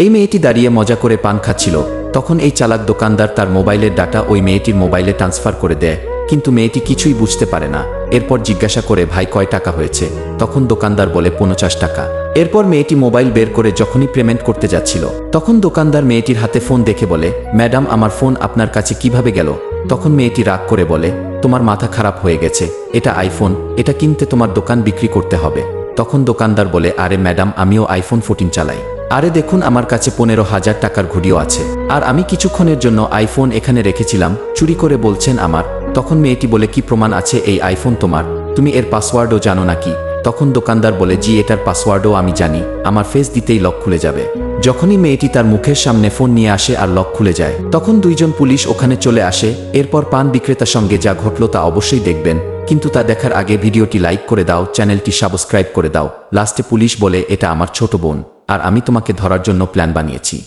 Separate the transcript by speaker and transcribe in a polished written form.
Speaker 1: এই মেয়েটি দাঁড়িয়ে মজা করে পান খাচ্ছিল। তখন এই চালাক দোকানদার তার মোবাইলের ডাটা ওই মেয়েটির মোবাইলে ট্রান্সফার করে দেয়, কিন্তু মেয়েটি কিছুই বুঝতে পারে না। এরপর জিজ্ঞাসা করে, ভাই কয় টাকা হয়েছে? তখন দোকানদার বলে 50 টাকা। এরপর মেয়েটি মোবাইল বের করে যখনই পেমেন্ট করতে যাচ্ছিল, তখন দোকানদার মেয়েটির হাতে ফোন দেখে বলে, ম্যাডাম আমার ফোন আপনার কাছে কিভাবে গেল? তখন মেয়েটি রাগ করে বলে, তোমার মাথা খারাপ হয়ে গেছে, এটা আইফোন, এটা কিনতে তোমার দোকান বিক্রি করতে হবে। তখন দোকানদার বলে, আরে ম্যাডাম আমিও আইফোন 14 চালাই, আরে দেখুন আমার কাছে 15,000 টাকার ঘড়িও আছে, আর আমি কিছুক্ষণের জন্য আইফোন এখানে রেখেছিলাম, চুরি করে বলছেন আমার। তখন মেয়েটি বলে, কি প্রমাণ আছে এই আইফোন তোমার? তুমি এর পাসওয়ার্ডও জানো নাকি? তখন দোকানদার বলে, জি এটার পাসওয়ার্ডও আমি জানি, আমার ফেস দিতেই লক খুলে যাবে। যখনই মেয়েটি তার মুখের সামনে ফোন নিয়ে আসে আর লক খুলে যায়, তখন দুইজন পুলিশ ওখানে চলে আসে। এরপর পান বিক্রেতার সঙ্গে যা ঘটল তা অবশ্যই দেখবেন, কিন্তু তা দেখার আগে ভিডিওটি লাইক করে দাও, চ্যানেলটি সাবস্ক্রাইব করে দাও। লাস্টে পুলিশ বলে, এটা আমার ছোট বোন, আর আমি তোমাকে ধরার জন্য প্ল্যান বানিয়েছি।